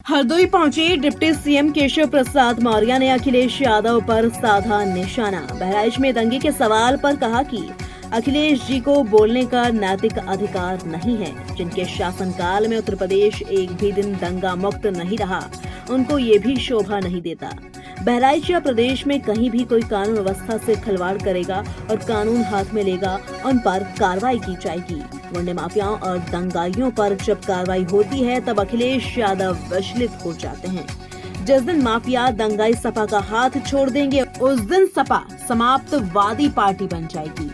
हरदोई पहुंचे deputy CM Keshav Prasad Maurya ने अखिलेश यादव पर साधा निशाना। बहराइच में दंगे के सवाल पर कहा कि अखिलेश जी को बोलने का नैतिक अधिकार नहीं है। जिनके शासनकाल में उत्तर प्रदेश एक भी दिन दंगा मुक्त नहीं रहा, उनको ये भी शोभा नहीं देता। बहराइच या प्रदेश में कहीं भी कोई कानून व्यवस्था से खिलवाड़ करेगा और कानून हाथ में लेगा, उन पर कार्रवाई की जाएगी। गुंडे माफियाओं और दंगाइयों पर जब कार्रवाई होती है तब अखिलेश यादव विचलित हो जाते हैं। जिस दिन माफिया दंगाई सपा का हाथ छोड़ देंगे, उस दिन सपा समाप्तवादी पार्टी बन जाएगी।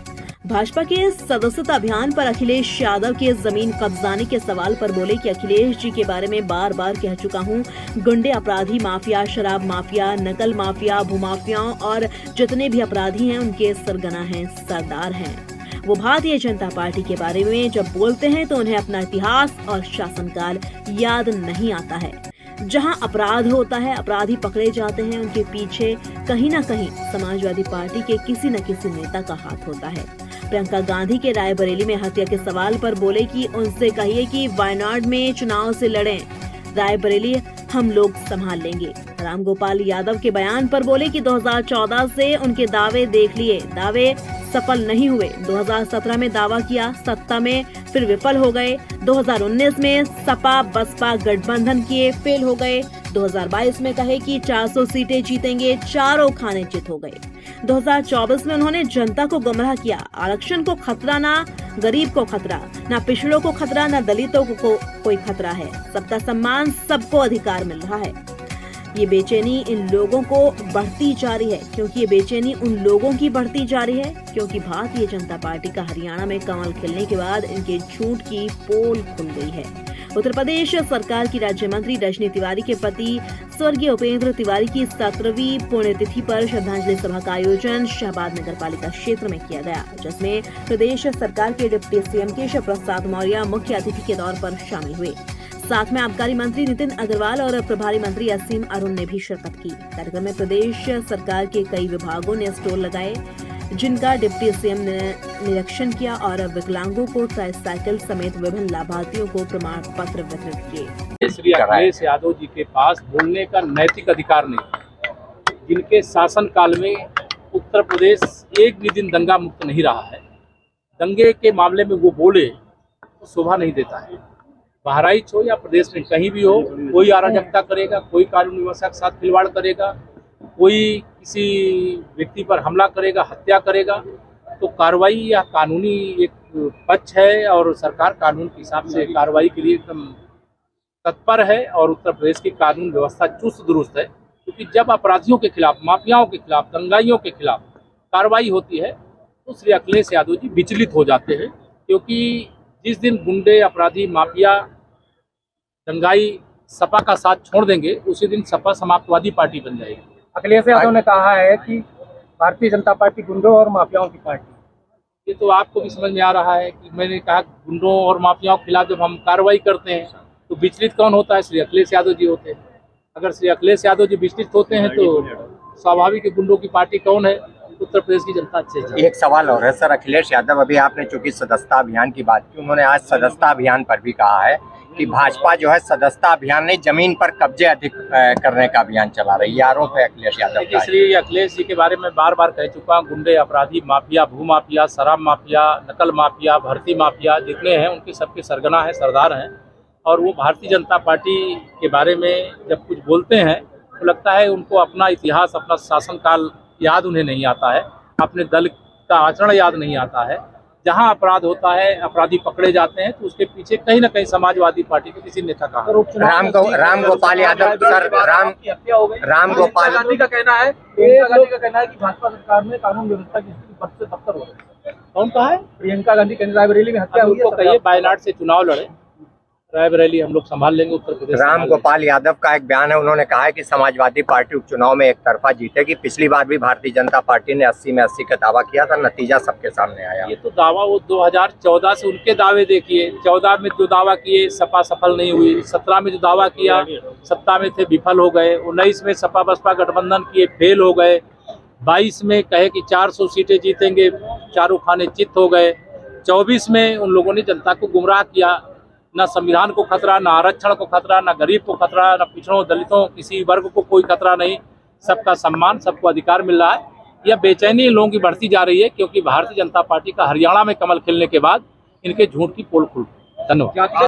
भाजपा के सदस्यता अभियान पर अखिलेश यादव के जमीन कब्जाने के सवाल पर बोले कि अखिलेश जी के बारे में बार बार कह चुका हूं, गुंडे अपराधी माफिया, शराब माफिया, नकल माफिया, भूमाफियाओं और जितने भी अपराधी हैं उनके सरगना हैं, सरदार हैं। वो भारतीय जनता पार्टी के बारे में जब बोलते हैं तो उन्हें अपना इतिहास और शासनकाल याद नहीं आता है। जहां अपराध होता है, अपराधी पकड़े जाते हैं, उनके पीछे कहीं न कहीं समाजवादी पार्टी के किसी न किसी नेता का हाथ होता है। प्रियंका गांधी के रायबरेली में हत्या के सवाल पर बोले कि उनसे कहिए कि वायनाड में चुनाव से लड़ें, रायबरेली हम लोग संभाल लेंगे। रामगोपाल यादव के बयान पर बोले कि 2014 से उनके दावे देख लिए, दावे सफल नहीं हुए। 2017 में दावा किया, सत्ता में फिर विफल हो गए। 2019 में सपा बसपा गठबंधन किए, फेल हो गए। 2022 में कहे कि 400 सीटें जीतेंगे, चारों खाने चित हो गए। 2024 में उन्होंने जनता को गुमराह किया। आरक्षण को खतरा ना गरीब को खतरा, ना पिछड़ों को खतरा, ना दलितों को कोई खतरा है। सबका सम्मान, सबको अधिकार मिल रहा है। ये बेचैनी इन लोगों को बढ़ती जा रही है, क्योंकि ये बेचैनी उन लोगों की बढ़ती जा रही है क्योंकि भारतीय जनता पार्टी का हरियाणा में कमल खिलने के बाद इनके झूठ की पोल खुल गई है। उत्तर प्रदेश सरकार की राज्य मंत्री रजनी तिवारी के पति स्वर्गीय उपेंद्र तिवारी की 17वीं पुण्यतिथि पर श्रद्धांजलि सभा का आयोजन शाहबाद नगर पालिका क्षेत्र में किया गया, जिसमें प्रदेश सरकार के डिप्टी सीएम केशव प्रसाद मौर्य मुख्य अतिथि के तौर पर शामिल हुए। साथ में आबकारी मंत्री नितिन अग्रवाल और प्रभारी मंत्री असीम अरुण ने भी शिरकत की। कार्यक्रम में प्रदेश सरकार के कई विभागों ने स्टॉल लगाए, जिनका डिप्टी सीएम ने निरीक्षण किया और विकलांगों को ट्राईसाइकिल समेत विभिन्न लाभार्थियों को प्रमाण पत्र वितरित किए। श्री अखिलेश यादव जी के पास बोलने का नैतिक अधिकार नहीं, जिनके शासन काल में उत्तर प्रदेश एक भी दिन दंगा मुक्त नहीं रहा है। दंगे के मामले में वो बोले तो शोभा नहीं देता है। बहराइच हो या प्रदेश में कहीं भी हो, कोई अराजकता करेगा, कोई कानून व्यवस्था के साथ खिलवाड़ करेगा, कोई किसी व्यक्ति पर हमला करेगा, हत्या करेगा, तो कार्रवाई या कानूनी एक पक्ष है और सरकार कानून के हिसाब से कार्रवाई के लिए एकदम तत्पर है और उत्तर प्रदेश की कानून व्यवस्था चुस्त दुरुस्त है। क्योंकि जब अपराधियों के खिलाफ, माफियाओं के खिलाफ, दंगाइयों के खिलाफ कार्रवाई होती है तो श्री अखिलेश यादव जी विचलित हो जाते हैं। क्योंकि जिस दिन गुंडे, अपराधी, माफिया, दंगाई सपा का साथ छोड़ देंगे, उसी दिन सपा समाप्तवादी पार्टी बन जाएगी। अखिलेश यादव ने कहा है कि भारतीय जनता पार्टी गुंडों और माफियाओं की पार्टी। ये तो आपको भी समझ में आ रहा है कि मैंने कहा गुंडों और माफियाओं के खिलाफ जब हम कार्रवाई करते हैं तो विचलित कौन होता है? श्री अखिलेश यादव जी होते हैं। अगर श्री अखिलेश यादव जी विचलित होते हैं तो स्वाभाविक गुंडों की पार्टी कौन है? उत्तर प्रदेश की जनता अच्छे। एक सवाल और है सर, अखिलेश यादव, अभी आपने चूंकि सदस्यता अभियान की बात की, उन्होंने आज सदस्यता अभियान पर भी कहा है कि भाजपा जो है सदस्यता अभियान नहीं, जमीन पर कब्जे अधिक करने का अभियान चला रही है। आरोप है अखिलेश यादव का। श्री अखिलेश जी के बारे में बार बार कह चुका हूँ, गुंडे, अपराधी, माफिया, भूमाफिया, शराब माफिया, नकल माफिया, भर्ती माफिया जितने हैं उनके सबके सरगना है, सरदार हैं। और वो भारतीय जनता पार्टी के बारे में जब कुछ बोलते हैं तो लगता है उनको अपना इतिहास, अपना शासनकाल याद उन्हें नहीं आता है, अपने दल का आचरण याद नहीं आता है। जहां अपराध होता है, अपराधी पकड़े जाते हैं तो उसके पीछे कहीं ना कहीं समाजवादी पार्टी के किसी नेता का रामगोपाल यादव सर, रामगोपाल गांधी का कहना है, प्रियंका गांधी का कहना है कि भाजपा सरकार में कानून व्यवस्था की स्थिति बद से बदतर हो रही है। कौन कहा है? प्रियंका गांधी के रायबरेली में हत्या हुई है। उनको कहिए वायनाड से चुनाव लड़े, रायबरेली हम लोग संभाल लेंगे, उत्तर प्रदेश। रामगोपाल यादव का एक बयान है, उन्होंने कहा है कि समाजवादी पार्टी उपचुनाव में एक तरफा जीतेगी। पिछली बार भी भारतीय जनता पार्टी ने 80 में 80 का दावा किया था, नतीजा सबके सामने आया। ये तो दावा वो 2014 से उनके दावे देखिए, 14 में जो दावा किए सपा सफल नहीं हुई, 17 में जो दावा किया सत्ता में थे विफल हो गए, 19 में सपा बसपा गठबंधन किए फेल हो गए, 22 में कहे कि 400 सीटें जीतेंगे, चारों खाने चित हो गए, 24 में उन लोगों ने जनता को गुमराह किया, न संविधान को खतरा, न आरक्षण को खतरा, न गरीब को खतरा, न पिछड़ों दलितों किसी वर्ग को कोई खतरा नहीं। सबका सम्मान, सबको अधिकार मिल रहा है। यह बेचैनी लोगों की बढ़ती जा रही है क्योंकि भारतीय जनता पार्टी का हरियाणा में कमल खिलने के बाद इनके झूठ की पोल खुल गई। धन्यवाद।